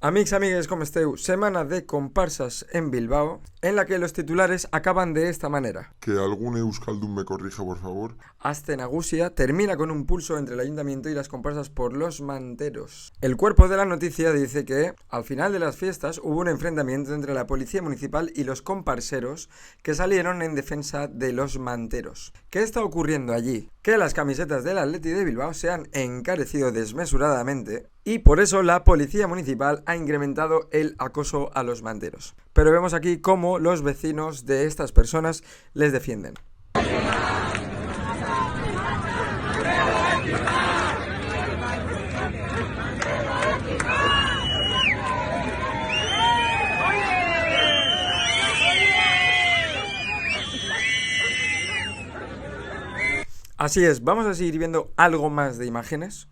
Amics, amigues, com esteu? Semana de comparsas en Bilbao, en la que los titulares acaban de esta manera. Que algún euskaldun me corrija, por favor. Aste Nagusia termina con un pulso entre el ayuntamiento y las comparsas por los manteros. El cuerpo de la noticia dice que, al final de las fiestas, hubo un enfrentamiento entre la policía municipal y los comparseros que salieron en defensa de los manteros. ¿Qué está ocurriendo allí? Que las camisetas del Atleti de Bilbao se han encarecido desmesuradamente y por eso la policía municipal ha incrementado el acoso a los manteros. Pero vemos aquí cómo los vecinos de estas personas les defienden. Así es, vamos a seguir viendo algo más de imágenes.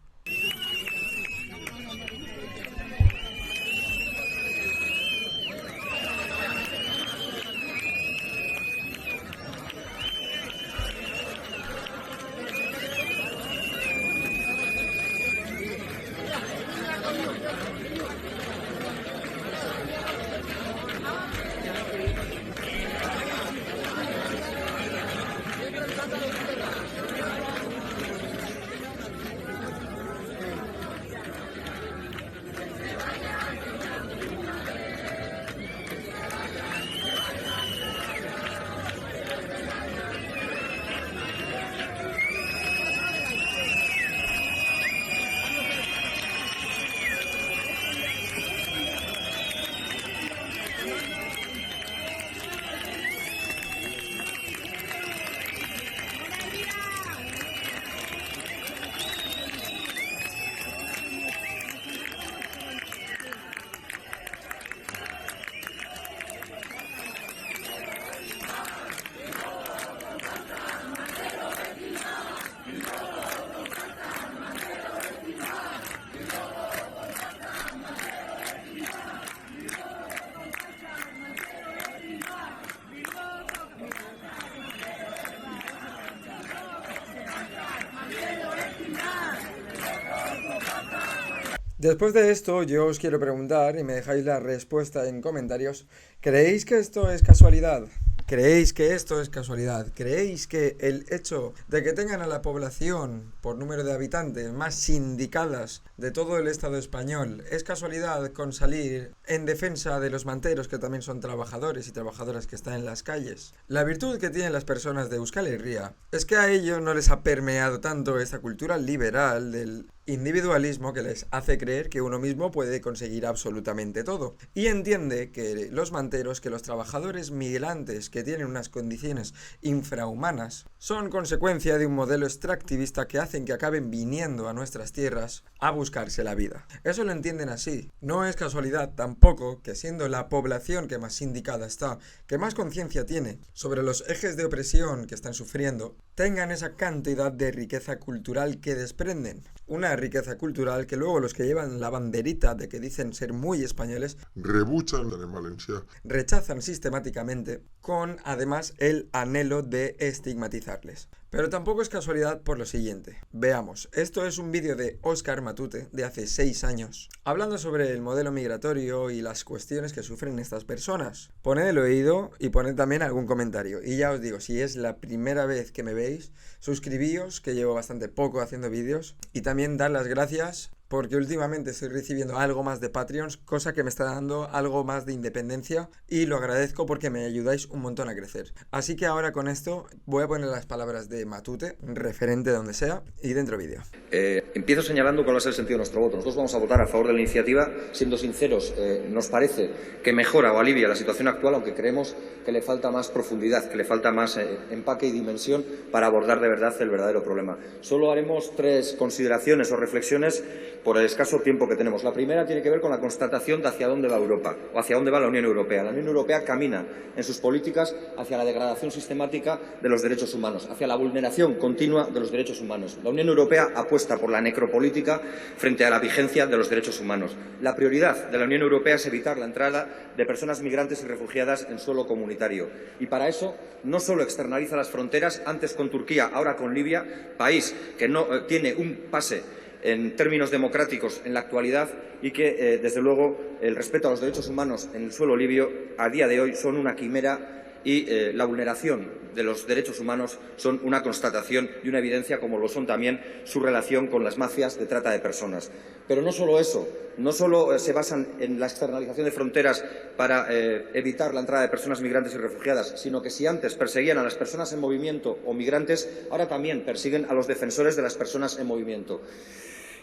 Después de esto, yo os quiero preguntar, y me dejáis la respuesta en comentarios, ¿creéis que esto es casualidad? ¿Creéis que esto es casualidad? ¿Creéis que el hecho de que tengan a la población por número de habitantes más sindicadas de todo el Estado español es casualidad con salir en defensa de los manteros, que también son trabajadores y trabajadoras que están en las calles? La virtud que tienen las personas de Euskal Herria es que a ellos no les ha permeado tanto esta cultura liberal del individualismo que les hace creer que uno mismo puede conseguir absolutamente todo. Y entiende que los manteros, que los trabajadores migrantes que tienen unas condiciones infrahumanas, son consecuencia de un modelo extractivista que hacen que acaben viniendo a nuestras tierras a buscarse la vida. Eso lo entienden así. No es casualidad tampoco que, siendo la población que más sindicada está, que más conciencia tiene sobre los ejes de opresión que están sufriendo, tengan esa cantidad de riqueza cultural que desprenden. Una riqueza cultural que luego los que llevan la banderita de que dicen ser muy españoles Rebuchan en Valencia. rechazan sistemáticamente, con además el anhelo de estigmatizarles. Pero tampoco es casualidad por lo siguiente. Veamos, esto es un vídeo de Óscar Matute de hace 6 años, hablando sobre el modelo migratorio y las cuestiones que sufren estas personas. Poned el oído y poned también algún comentario. Y ya os digo, si es la primera vez que me veis, suscribíos, que llevo bastante poco haciendo vídeos, y también dar las gracias porque últimamente estoy recibiendo algo más de Patreons, cosa que me está dando algo más de independencia, y lo agradezco porque me ayudáis un montón a crecer. Así que ahora con esto voy a poner las palabras de Matute, referente donde sea, y dentro vídeo. Empiezo señalando cuál va a ser el sentido de nuestro voto. Nosotros vamos a votar a favor de la iniciativa. Siendo sinceros, nos parece que mejora o alivia la situación actual, aunque creemos que le falta más profundidad, que le falta más empaque y dimensión para abordar de verdad el verdadero problema. Solo haremos 3 consideraciones o reflexiones por el escaso tiempo que tenemos. La primera tiene que ver con la constatación de hacia dónde va Europa o hacia dónde va la Unión Europea. La Unión Europea camina en sus políticas hacia la degradación sistemática de los derechos humanos, hacia la vulneración continua de los derechos humanos. La Unión Europea apuesta por la necropolítica frente a la vigencia de los derechos humanos. La prioridad de la Unión Europea es evitar la entrada de personas migrantes y refugiadas en suelo comunitario. Y para eso no solo externaliza las fronteras, antes con Turquía, ahora con Libia, país que no tiene un pase en términos democráticos en la actualidad y que, desde luego, el respeto a los derechos humanos en el suelo libio a día de hoy son una quimera y la vulneración de los derechos humanos son una constatación y una evidencia, como lo son también su relación con las mafias de trata de personas. Pero no solo eso, no solo se basan en la externalización de fronteras para evitar la entrada de personas migrantes y refugiadas, sino que si antes perseguían a las personas en movimiento o migrantes, ahora también persiguen a los defensores de las personas en movimiento.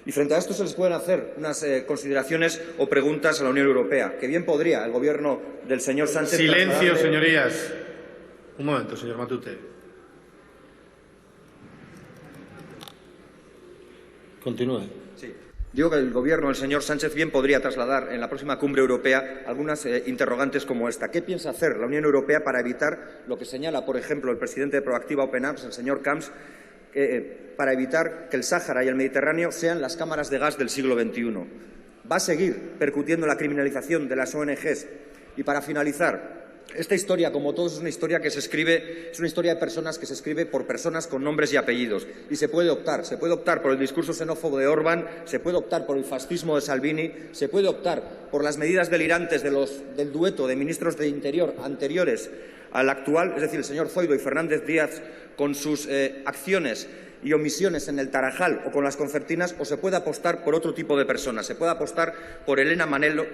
Y frente a esto se les pueden hacer unas consideraciones o preguntas a la Unión Europea, que bien podría el Gobierno del señor Sánchez... Silencio, señorías. Un momento, señor Matute. Continúe. Sí. Digo que el Gobierno del señor Sánchez bien podría trasladar en la próxima cumbre europea algunas interrogantes como esta. ¿Qué piensa hacer la Unión Europea para evitar lo que señala, por ejemplo, el presidente de Proactiva Open Arms, el señor Camps, para evitar que el Sáhara y el Mediterráneo sean las cámaras de gas del siglo XXI? ¿Va a seguir percutiendo la criminalización de las ONGs? Y para finalizar, esta historia, como todos, es una historia que se escribe, es una historia de personas que se escribe por personas con nombres y apellidos. Y se puede optar por el discurso xenófobo de Orbán, se puede optar por el fascismo de Salvini, se puede optar por las medidas delirantes del dueto de ministros de Interior anteriores al actual, es decir, el señor Zoido y Fernández Díaz, con sus acciones y omisiones en el Tarajal o con las concertinas, o se puede apostar por otro tipo de personas. Se puede apostar por Elena Maleno,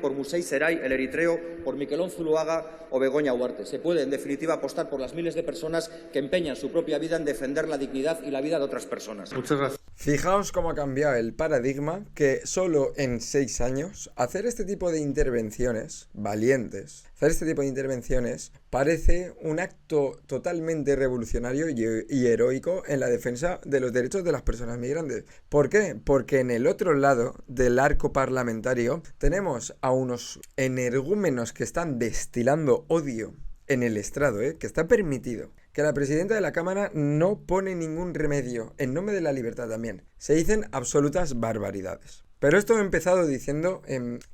por Musei Serai, el eritreo, por Miquelón Zuluaga o Begoña Huarte. Se puede, en definitiva, apostar por las miles de personas que empeñan su propia vida en defender la dignidad y la vida de otras personas. Muchas gracias. Fijaos cómo ha cambiado el paradigma, que solo en 6 años hacer este tipo de intervenciones valientes, hacer este tipo de intervenciones parece un acto totalmente revolucionario y heroico en la defensa de los derechos de las personas migrantes. ¿Por qué? Porque en el otro lado del arco parlamentario tenemos a unos energúmenos que están destilando odio en el estrado, que está permitido. Que la presidenta de la Cámara no pone ningún remedio, en nombre de la libertad también. Se dicen absolutas barbaridades. Pero esto he empezado diciendo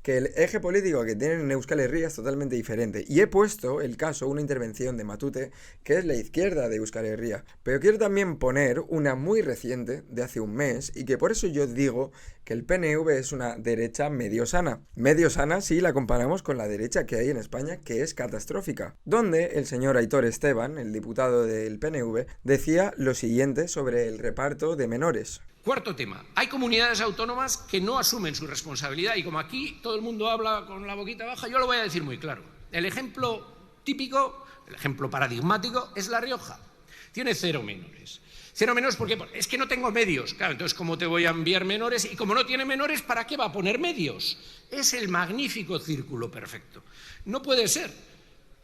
que el eje político que tienen en Euskal Herria es totalmente diferente. Y he puesto el caso, una intervención de Matute, que es la izquierda de Euskal Herria. Pero quiero también poner una muy reciente, de hace un mes, y que por eso yo digo que el PNV es una derecha medio sana. Medio sana si la comparamos con la derecha que hay en España, que es catastrófica. Donde el señor Aitor Esteban, el diputado del PNV, decía lo siguiente sobre el reparto de menores. Cuarto tema, hay comunidades autónomas que no asumen su responsabilidad y como aquí todo el mundo habla con la boquita baja, yo lo voy a decir muy claro. El ejemplo típico, el ejemplo paradigmático es La Rioja. Tiene 0 menores. 0 menores porque es que no tengo medios. Claro, entonces ¿cómo te voy a enviar menores? Y como no tiene menores, ¿para qué va a poner medios? Es el magnífico círculo perfecto. No puede ser.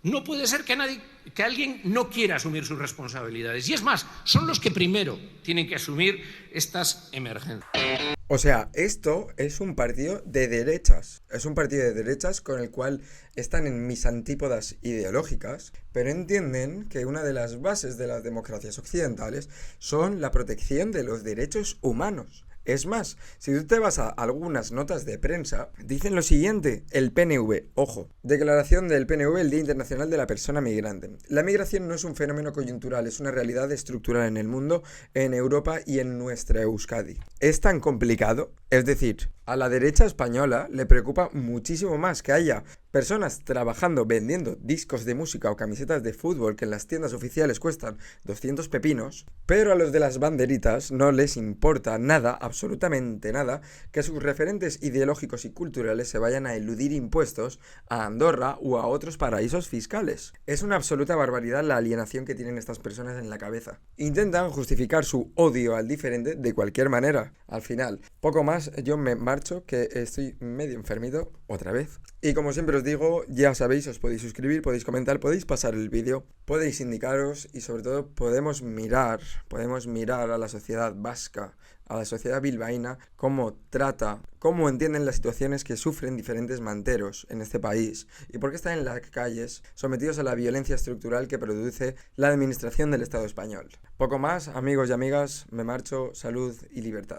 No puede ser que alguien no quiera asumir sus responsabilidades. Y es más, son los que primero tienen que asumir estas emergencias. O sea, esto es un partido de derechas. Es un partido de derechas con el cual están en mis antípodas ideológicas, pero entienden que una de las bases de las democracias occidentales son la protección de los derechos humanos. Es más, si tú te vas a algunas notas de prensa, dicen lo siguiente, el PNV, ojo, declaración del PNV el Día Internacional de la Persona Migrante. La migración no es un fenómeno coyuntural, es una realidad estructural en el mundo, en Europa y en nuestra Euskadi. ¿Es tan complicado? Es decir, a la derecha española le preocupa muchísimo más que haya personas trabajando vendiendo discos de música o camisetas de fútbol que en las tiendas oficiales cuestan 200 pepinos, pero a los de las banderitas no les importa nada, absolutamente nada, que sus referentes ideológicos y culturales se vayan a eludir impuestos a Andorra o a otros paraísos fiscales. Es una absoluta barbaridad la alienación que tienen estas personas en la cabeza. Intentan justificar su odio al diferente de cualquier manera. Al final, poco más, yo me marcho, que estoy medio enfermito otra vez. Y como siempre os digo, ya sabéis, os podéis suscribir, podéis comentar, podéis pasar el vídeo, podéis indicaros y sobre todo podemos mirar a la sociedad vasca, a la sociedad bilbaína, cómo entienden las situaciones que sufren diferentes manteros en este país y por qué están en las calles sometidos a la violencia estructural que produce la administración del Estado español. Poco más, amigos y amigas, me marcho, salud y libertad.